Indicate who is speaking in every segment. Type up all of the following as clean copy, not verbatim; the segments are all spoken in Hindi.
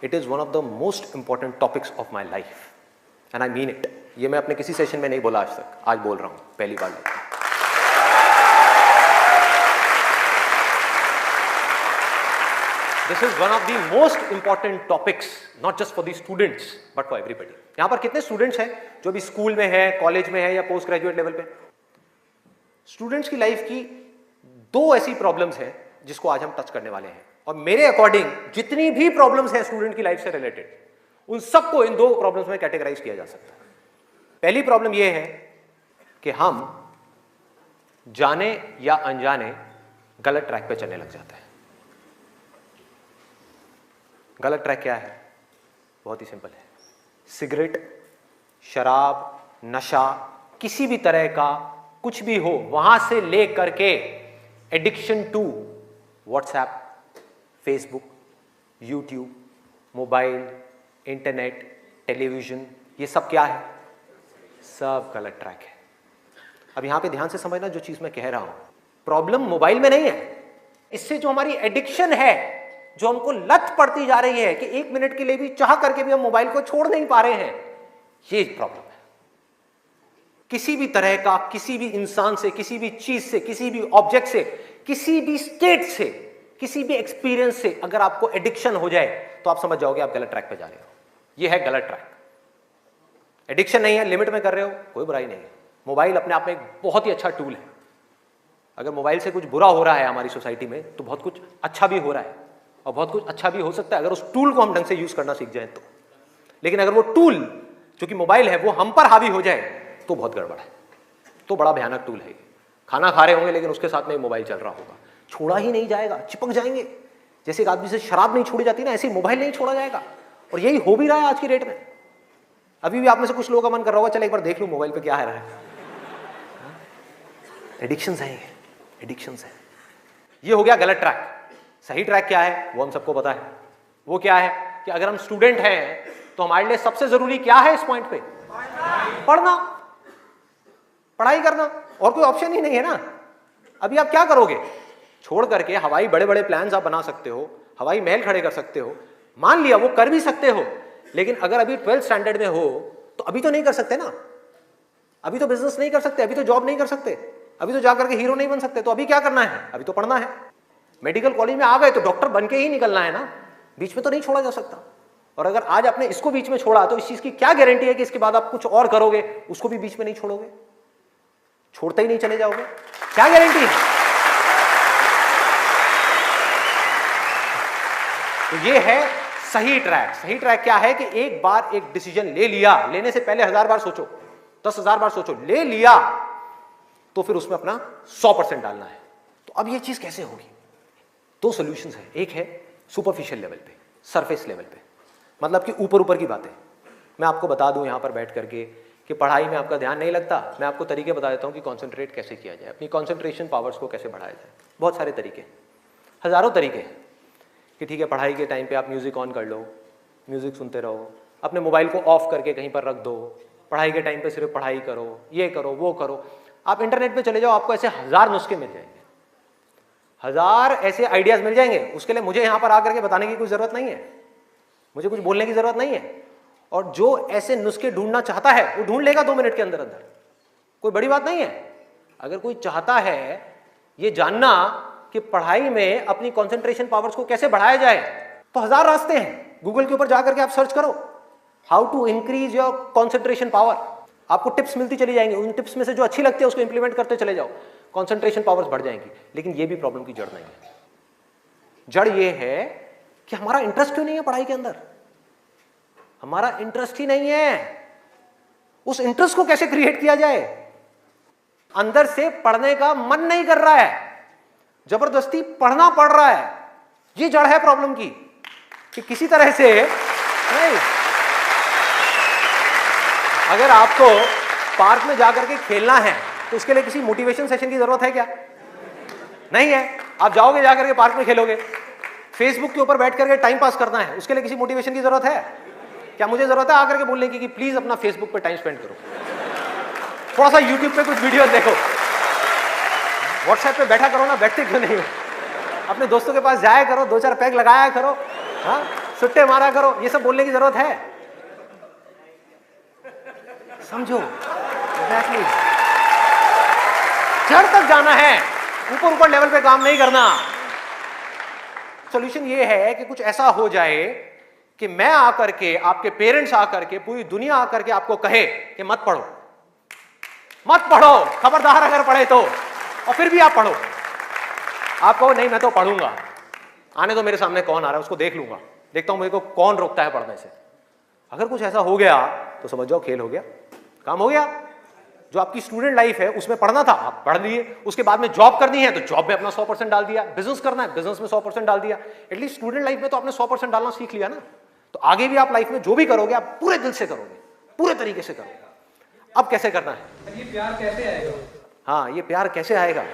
Speaker 1: It is one of the most important topics of my life and I mean it. ये मैं अपने किसी सेशन में नहीं बोला आज तक, आज बोल रहा हूँ पहली बार। This is one of the most important topics not just for the students but for everybody. यहां पर कितने स्टूडेंट्स हैं जो भी स्कूल में है, कॉलेज में है या पोस्ट ग्रेजुएट लेवल पे? स्टूडेंट्स की लाइफ की दो ऐसी प्रॉब्लम्स हैं जिसको आज हम टच करने वाले हैं, और मेरे अकॉर्डिंग जितनी भी प्रॉब्लम्स हैं स्टूडेंट की लाइफ से रिलेटेड, उन सबको इन दो प्रॉब्लम्स में कैटेगराइज किया जा सकता है। पहली प्रॉब्लम यह है कि हम जाने या अनजाने गलत ट्रैक पे चलने लग जाते हैं। गलत ट्रैक क्या है? बहुत ही सिंपल है। सिगरेट, शराब, नशा, किसी भी तरह का कुछ भी हो, वहां से ले करके addiction to WhatsApp, Facebook, YouTube, mobile, internet, television, ये सब क्या है? सब गलत ट्रैक है। अब यहां पे ध्यान से समझना जो चीज मैं कह रहा हूं। प्रॉब्लम मोबाइल में नहीं है, इससे जो हमारी एडिक्शन है, जो हमको लत पड़ती जा रही है कि 1 मिनट के लिए भी चाह करके भी हम मोबाइल को छोड़ नहीं पा रहे हैं, ये प्रॉब्लम है। किसी भी तरह का, किसी भी इंसान से, किसी भी चीज से, किसी भी ऑब्जेक्ट से, किसी भी स्टेट से, किसी भी एक्सपीरियंस से अगर आपको एडिक्शन हो जाए तो आप समझ जाओगे आप गलत ट्रैक पे जा रहे हो। ये है गलत ट्रैक। एडिक्शन नहीं है, लिमिट में कर रहे हो, कोई बुराई नहीं है। मोबाइल अपने आप में एक बहुत ही अच्छा टूल है। अगर मोबाइल से कुछ बुरा हो रहा है हमारी सोसाइटी में तो बहुत कुछ अच्छा भी हो रहा है, और बहुत कुछ अच्छा भी हो सकता है अगर उस टूल को हम ढंग से यूज करना सीख जाए तो। लेकिन अगर वो टूल जो कि मोबाइल है वो हम पर हावी हो जाए तो बहुत गड़बड़ है, तो बड़ा भयानक टूल है। खाना खा रहे होंगे लेकिन उसके साथ में मोबाइल चल रहा होगा, छोड़ा ही नहीं जाएगा, चिपक जाएंगे। जैसे एक आदमी से शराब नहीं छोड़ी जाती ना, ऐसे मोबाइल नहीं छोड़ा जाएगा। और यही हो भी रहा है आज की डेट में। अभी भी आप में से कुछ लोगों का मन कर रहा होगा चल एक बार देख लूं मोबाइल पे क्या है रहा है। एडिक्शंस है, एडिक्शंस है। ये हो गया गलत ट्रैक। सही ट्रैक क्या है वो हम सबको पता है। वो क्या है कि अगर हम स्टूडेंट हैं तो हमारे लिए सबसे जरूरी क्या है इस पॉइंट पे? पढ़ना, पढ़ाई करना, और कोई ऑप्शन ही नहीं है ना। अभी आप क्या करोगे? छोड़ करके हवाई बड़े बड़े प्लान्स आप बना सकते हो, हवाई महल खड़े कर सकते हो, मान लिया वो कर भी सकते हो, लेकिन अगर अभी 12th स्टैंडर्ड में हो तो अभी तो नहीं कर सकते ना। अभी तो बिजनेस नहीं कर सकते, अभी तो जॉब नहीं कर सकते, अभी तो जाकर के हीरो नहीं बन सकते। तो अभी क्या करना है? अभी तो पढ़ना है। मेडिकल कॉलेज में आ गए तो डॉक्टर बन के ही निकलना है ना, बीच में तो नहीं छोड़ा जा सकता। और अगर आज आपने इसको बीच में छोड़ा तो इस चीज की क्या गारंटी है कि इसके बाद आप कुछ और करोगे, उसको भी बीच में नहीं छोड़ोगे, छोड़ते ही नहीं चले जाओगे? क्या गारंटी है? तो ये है सही ट्रैक। सही ट्रैक क्या है कि एक बार एक डिसीजन ले लिया, लेने से पहले 1000 बार सोचो, 10,000 बार सोचो, ले लिया तो फिर उसमें अपना 100% डालना है। तो अब ये चीज कैसे होगी? दो सॉल्यूशंस है। एक है सुपरफिशियल लेवल पे, सरफेस लेवल पे, मतलब कि ऊपर ऊपर की बातें। मैं आपको बता दूं यहां पर बैठ करके कि पढ़ाई में आपका ध्यान नहीं लगता, मैं आपको तरीके बता देता हूं कि कंसंट्रेट कैसे किया जाए, अपनी कंसंट्रेशन पावर्स को कैसे बढ़ाया जाए। बहुत सारे तरीके, हजारों तरीके हैं कि ठीक है पढ़ाई के टाइम पे आप म्यूजिक ऑन कर लो, म्यूजिक सुनते रहो, अपने मोबाइल को ऑफ करके कहीं पर रख दो, पढ़ाई के टाइम पे सिर्फ पढ़ाई करो, ये करो वो करो। आप इंटरनेट पे चले जाओ, आपको ऐसे 1000 नुस्खे मिल जाएंगे, 1000 ऐसे आइडियाज मिल जाएंगे। उसके लिए मुझे यहां पर आकर के बताने की कोई जरूरत नहीं है, मुझे कुछ बोलने की जरूरत नहीं है। और जो ऐसे नुस्खे ढूंढना चाहता है वो ढूंढ लेगा 2 मिनट के अंदर अंदर, कोई बड़ी बात नहीं है। अगर कोई चाहता है ये जानना कि पढ़ाई में अपनी कंसंट्रेशन पावर्स को कैसे बढ़ाया जाए तो 1000 रास्ते हैं। गूगल के ऊपर जाकर के आप सर्च करो how to increase your concentration power, आपको टिप्स मिलती चली जाएंगी। उन टिप्स में से जो अच्छी लगती है उसको इंप्लीमेंट करते चले जाओ, कंसंट्रेशन पावर्स बढ़ जाएंगी। लेकिन ये भी प्रॉब्लम की जड़ नहीं है। जड़ ये है कि हमारा इंटरेस्ट क्यों नहीं है पढ़ाई के अंदर? हमारा इंटरेस्ट ही नहीं है। उस इंटरेस्ट को कैसे क्रिएट किया जाए? अंदर से पढ़ने का मन नहीं कर रहा है, जबरदस्ती पढ़ना पड़ रहा है। ये जड़ है प्रॉब्लम की कि किसी तरह से नहीं। अगर आपको पार्क में जाकर के खेलना है तो उसके लिए किसी मोटिवेशन सेशन की जरूरत है क्या? नहीं है। आप जाओगे जाकर के पार्क में खेलोगे। फेसबुक के ऊपर बैठ करके टाइम पास करना है, उसके लिए किसी मोटिवेशन की जरूरत है क्या? मुझे जरूरत है आकर के बोलने की कि प्लीज अपना फेसबुक पे टाइम स्पेंड करो, थोड़ा सा यूट्यूब पे कुछ वीडियो देखो, व्हाट्सएप पे बैठा करो ना, बैठते क्यों नहीं हो? अपने दोस्तों के पास जाया करो, 2-4 पैग लगाया करो, हाँ सुट्टे मारा करो, ये सब बोलने की जरूरत है? समझो, एग्जैक्टली। जड़ तक जाना है, ऊपर ऊपर लेवल पे काम नहीं करना। सॉल्यूशन ये है कि कुछ ऐसा हो जाए कि मैं आकर के, आपके पेरेंट्स आकर के, पूरी दुनिया आकर के आपको कहे कि मत पढ़ो, मत पढ़ो, खबरदार अगर पढ़े तो, और फिर भी आप पढ़ो। आप कहो नहीं मैं तो पढ़ूंगा, आने तो मेरे सामने कौन आ रहा है उसको देख लूंगा, देखता हूं मेरे को कौन रोकता है पढ़ने से। अगर कुछ ऐसा हो गया तो समझ जाओ खेल हो गया, काम हो गया। जो आपकी स्टूडेंट लाइफ है उसमें पढ़ना था, आप पढ़ लिए, उसके बाद में जॉब करनी है तो जॉब में अपना 100% डाल दिया, बिजनेस करना है बिजनेस में 100% डाल दिया। एटलीस्ट स्टूडेंट लाइफ में तो आपने 100% डालना सीख लिया ना, तो आगे भी आप लाइफ में जो भी करोगे आप पूरे दिल से करोगे, पूरे तरीके से करोगे। अब कैसे करना है?
Speaker 2: ये प्यार कैसे आएगा?
Speaker 1: हाँ, ये प्यार कैसे आएगा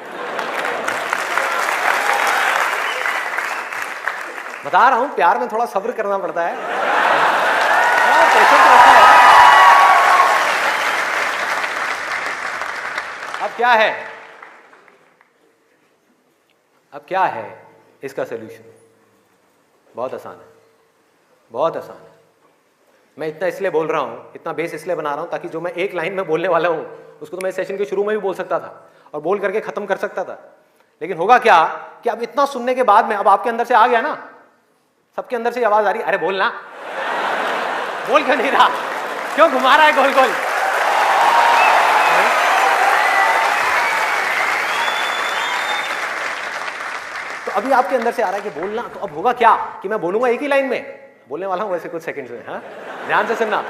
Speaker 1: बता रहा हूं, प्यार में थोड़ा सब्र करना पड़ता है, पेशेंस रखना है। अब क्या है, अब क्या है इसका सलूशन? बहुत आसान है, बहुत आसान है। मैं इतना इसलिए बोल रहा हूं, इतना बेस इसलिए बना रहा हूं ताकि जो मैं एक लाइन में बोलने वाला हूं उसको तो मैं सेशन के शुरू में भी बोल सकता था और बोल करके खत्म कर सकता था। लेकिन होगा क्या कि अब इतना सुनने के बाद में अब आपके अंदर से आ गया ना, सबके अंदर से आवाज आ रही, अरे बोलना, बोल क्यों नहीं रहा, क्यों घुमा रहा है गोल गोल? तो अभी आपके अंदर से आ रहा है कि बोलना, तो अब होगा क्या कि मैं बोलूंगा एक ही लाइन में, बोलने वाला हूं वैसे कुछ सेकंड्स में, हाँ ध्यान से सुनना,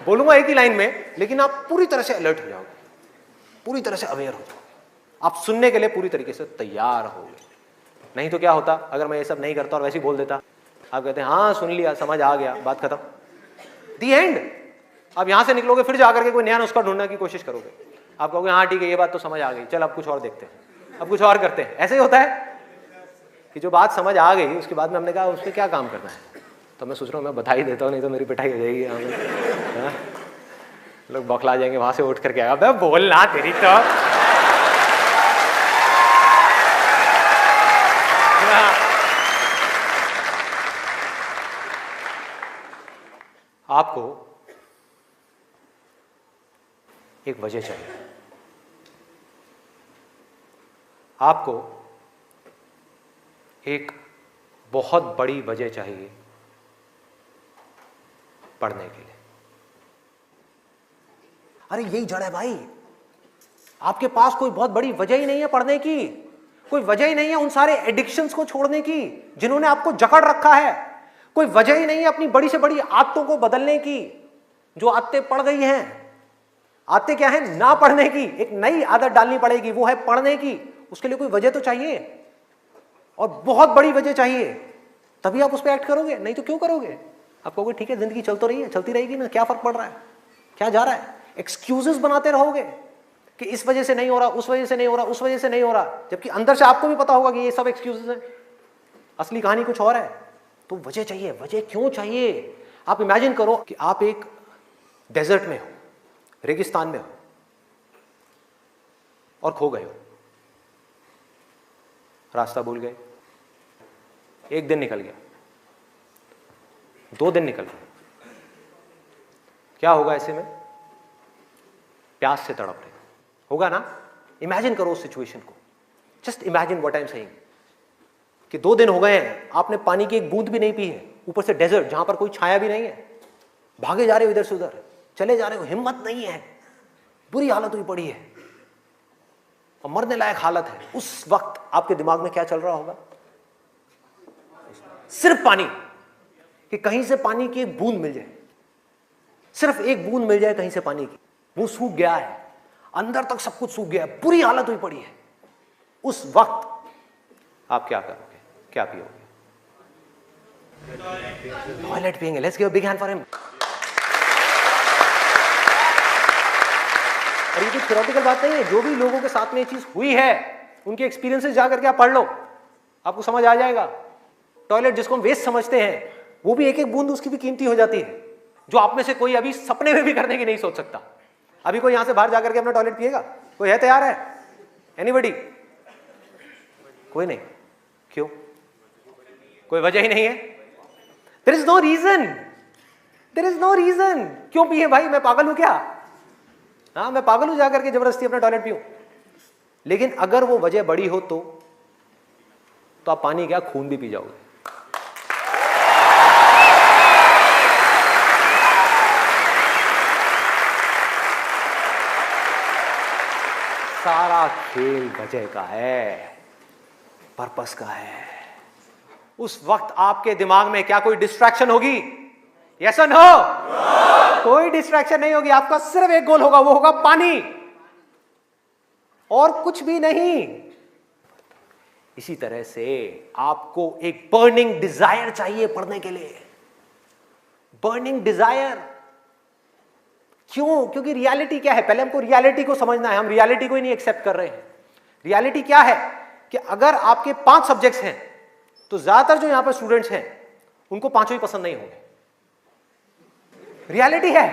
Speaker 1: बोलूंगा एक ही लाइन में, लेकिन आप पूरी तरह से अलर्ट हो जाओगे, पूरी तरह से अवेयर हो जाओगे, आप सुनने के लिए पूरी तरीके से तैयार होगे। नहीं तो क्या होता अगर मैं ये सब नहीं करता और वैसे ही बोल देता, आप कहते हैं हाँ सुन लिया, समझ आ गया, बात खत्म, दी एंड। अब यहां से निकलोगे फिर जाकर के कोई नया नुस्खा ढूंढने की कोशिश करोगे, आप कहोगे हाँ ठीक है ये बात तो समझ आ गई, चल अब कुछ और देखते हैं, अब कुछ और करते हैं। ऐसे ही होता है कि जो बात समझ आ गई उसके बाद में हमने कहा उस पर क्या काम करना है, तो मैं सोच रहा हूँ मैं बधाई देता हूँ, नहीं तो मेरी पिटाई हो जाएगी यहाँ में, लोग बौखला जाएंगे वहां से उठ करके, अबे बोलना तेरी तो। आपको एक वजह चाहिए, आपको एक बहुत बड़ी वजह चाहिए पढ़ने के लिए। अरे यही जड़ है भाई, आपके पास कोई बहुत बड़ी वजह ही नहीं है पढ़ने की, कोई वजह ही नहीं है उन सारे एडिक्शंस को छोड़ने की जिन्होंने आपको जकड़ रखा है, कोई वजह ही नहीं है अपनी बड़ी से बड़ी आदतों को बदलने की, जो आदतें पड़ गई हैं। आदतें क्या है? ना पढ़ने की, एक नई आदत डालनी पड़ेगी, वो है पढ़ने की। उसके लिए कोई वजह तो चाहिए और बहुत बड़ी वजह चाहिए, तभी आप उस पर एक्ट करोगे, नहीं तो क्यों करोगे? आप कहोगे ठीक है जिंदगी चल तो रही है, चलती रहेगी ना, क्या फर्क पड़ रहा है, क्या जा रहा है? एक्सक्यूजेस बनाते रहोगे कि इस वजह से नहीं हो रहा, उस वजह से नहीं हो रहा, उस वजह से नहीं हो रहा, जबकि अंदर से आपको भी पता होगा कि ये सब एक्सक्यूजेस हैं, असली कहानी कुछ और है। तो वजह चाहिए। वजह क्यों चाहिए? आप इमेजिन करो कि आप एक डेजर्ट में हो, रेगिस्तान में हो और खो गए हो, रास्ता भूल गए, एक दिन निकल गया, 2 दिन निकल गए, क्या होगा ऐसे में? प्यास से तड़प रहे होगा ना? इमेजिन करो उस सिचुएशन को, just imagine what I am saying कि 2 दिन हो गए हैं, आपने पानी की एक बूंद भी नहीं पी है, ऊपर से डेजर्ट जहां पर कोई छाया भी नहीं है, भागे जा रहे हो इधर से उधर, चले जा रहे हो, हिम्मत नहीं है, बुरी हालत हुई पड़ी है और मरने लायक हालत है। उस वक्त आपके दिमाग में क्या चल रहा होगा? सिर्फ पानी, कि कहीं से पानी की एक बूंद मिल जाए, सिर्फ एक बूंद मिल जाए कहीं से पानी की। वो सूख गया है, अंदर तक सब कुछ सूख गया है, बुरी हालत हुई पड़ी है। उस वक्त आप क्या करोगे? क्या पियोगे? टॉयलेट पिएंगे। Let's give a big hand for him. और ये कोई थ्योरेटिकल बात नहीं है, जो भी लोगों के साथ में ये चीज हुई है उनके एक्सपीरियंसेस जा करके आप पढ़ लो, आपको समझ आ जाएगा। टॉयलेट जिसको हम वेस्ट समझते हैं, वो भी एक एक बूंद उसकी भी कीमती हो जाती है, जो आप में से कोई अभी सपने में भी करने की नहीं सोच सकता। अभी कोई यहां से बाहर जाकर के अपना टॉयलेट पिएगा? कोई है तैयार है? एनीबॉडी? कोई नहीं। क्यों? कोई वजह ही नहीं है। There is no reason, there is no reason. क्यों पिए भाई, मैं पागल हूं क्या? हाँ, मैं पागल हूं जाकर के जबरदस्ती अपना टॉयलेट पीऊं? लेकिन अगर वो वजह बड़ी हो तो आप पानी क्या, खून भी पी जाओगे। सारा खेल वजह का है, पर्पस का है। उस वक्त आपके दिमाग में क्या कोई डिस्ट्रैक्शन होगी? यस और नो? कोई डिस्ट्रैक्शन नहीं होगी। आपका सिर्फ एक गोल होगा, वो होगा पानी, और कुछ भी नहीं। इसी तरह से आपको एक बर्निंग डिजायर चाहिए पढ़ने के लिए। बर्निंग डिजायर क्यों? क्योंकि रियलिटी क्या है, पहले हमको रियलिटी को समझना है। हम रियलिटी को ही नहीं एक्सेप्ट कर रहे हैं। रियलिटी क्या है कि अगर आपके 5 सब्जेक्ट्स हैं तो ज्यादातर जो यहां पर स्टूडेंट्स हैं उनको 5 ही पसंद नहीं होंगे। रियलिटी है।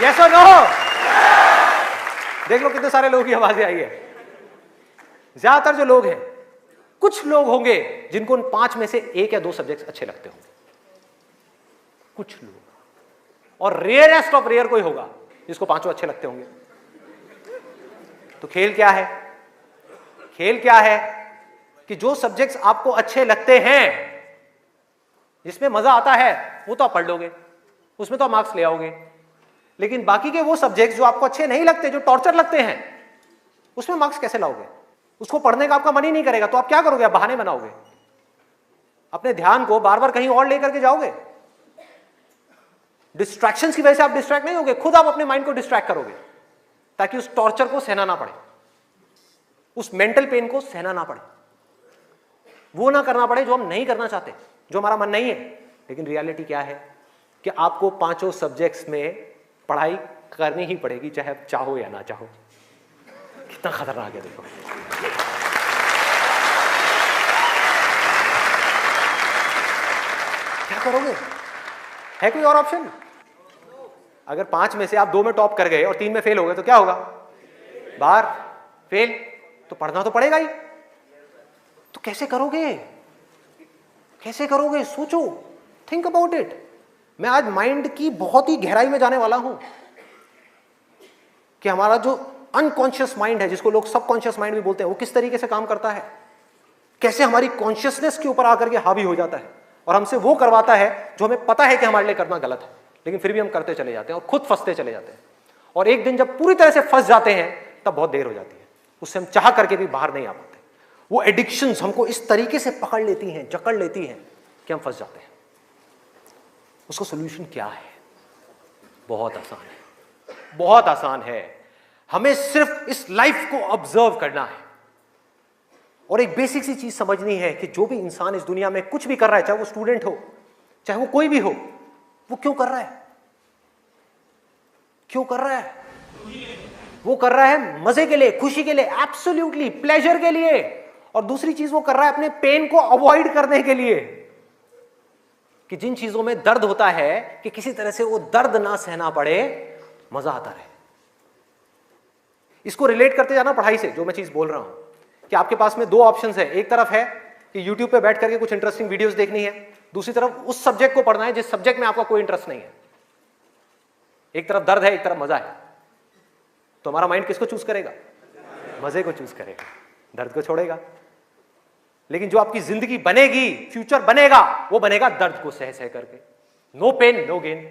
Speaker 1: यस और नो? देख लो कितने सारे लोगों की आवाजें आई है। ज्यादातर जो लोग हैं, कुछ लोग होंगे जिनको उन 5 में से 1 या 2 सब्जेक्ट्स अच्छे लगते होंगे, कुछ लोग, और रेयरेस्ट ऑफ रेयर कोई होगा जिसको 5 अच्छे लगते होंगे। तो खेल क्या है? खेल क्या है कि जो सब्जेक्ट्स आपको अच्छे लगते हैं, जिसमें मजा आता है, वो तो आप पढ़ लोगे, उसमें तो आप मार्क्स ले आओगे। लेकिन बाकी के वो सब्जेक्ट्स जो आपको अच्छे नहीं लगते, जो टॉर्चर लगते हैं, उसमें मार्क्स कैसे लाओगे? उसको पढ़ने का आपका मन ही नहीं करेगा, तो आप क्या करोगे? आप बहाने बनाओगे, अपने ध्यान को बार बार कहीं और लेकर के जाओगे। डिस्ट्रैक्शंस की वजह से आप डिस्ट्रैक्ट नहीं होगे, खुद आप अपने माइंड को डिस्ट्रैक्ट करोगे ताकि उस टॉर्चर को सहना ना पड़े, उस मेंटल पेन को सहना ना पड़े, वो ना करना पड़े जो हम नहीं करना चाहते, जो हमारा मन नहीं है। लेकिन रियलिटी क्या है कि आपको 5 सब्जेक्ट्स में पढ़ाई करनी ही पड़ेगी, चाहे आप चाहो या ना चाहो। कितना खतरनाक है देखो। क्या करोगे? है कोई और ऑप्शन? अगर 5 में से आप 2 में टॉप कर गए और 3 में फेल हो गए तो क्या होगा? बाहर, फेल। तो पढ़ना तो पड़ेगा ही। तो कैसे करोगे? कैसे करोगे? सोचो, थिंक अबाउट इट। मैं आज माइंड की बहुत ही गहराई में जाने वाला हूं कि हमारा जो अनकॉन्शियस माइंड है, जिसको लोग सबकॉन्शियस माइंड भी बोलते हैं, वो किस तरीके से काम करता है, कैसे हमारी कॉन्शियसनेस के ऊपर आकर के हावी हो जाता है और हमसे वो करवाता है जो हमें पता है कि हमारे लिए करना गलत है, लेकिन फिर भी हम करते चले जाते हैं और खुद फंसते चले जाते हैं। और एक दिन जब पूरी तरह से फंस जाते हैं तब बहुत देर हो जाती है, उससे हम चाह करके भी बाहर नहीं आ पाते। वो एडिक्शंस हमको इस तरीके से पकड़ लेती हैं, जकड़ लेती हैं कि हम फंस जाते हैं। उसका सॉल्यूशन क्या है? बहुत आसान है, बहुत आसान है। हमें सिर्फ इस लाइफ को ऑब्जर्व करना है और एक बेसिक सी चीज समझनी है कि जो भी इंसान इस दुनिया में कुछ भी कर रहा है, चाहे वो स्टूडेंट हो, चाहे वो कोई भी हो, वो क्यों कर रहा है? क्यों कर रहा है? वो कर रहा है मजे के लिए, खुशी के लिए, एब्सोल्युटली प्लेजर के लिए। और दूसरी चीज वो कर रहा है अपने पेन को अवॉइड करने के लिए, कि जिन चीजों में दर्द होता है कि किसी तरह से वो दर्द ना सहना पड़े, मजा आता रहे। इसको रिलेट करते जाना पढ़ाई से, जो मैं चीज बोल रहा हूं कि आपके पास में 2 ऑप्शंस है। एक तरफ है कि YouTube पे बैठ करके कुछ इंटरेस्टिंग वीडियोस देखनी है, दूसरी तरफ उस सब्जेक्ट को पढ़ना है जिस सब्जेक्ट में आपका कोई इंटरेस्ट नहीं है। एक तरफ दर्द है, एक तरफ मजा है, तो हमारा माइंड किसको चूज करेगा? मजे को चूज करेगा, दर्द को छोड़ेगा। लेकिन जो आपकी जिंदगी बनेगी, फ्यूचर बनेगा, वो बनेगा दर्द को सह सह करके। No pain no gain.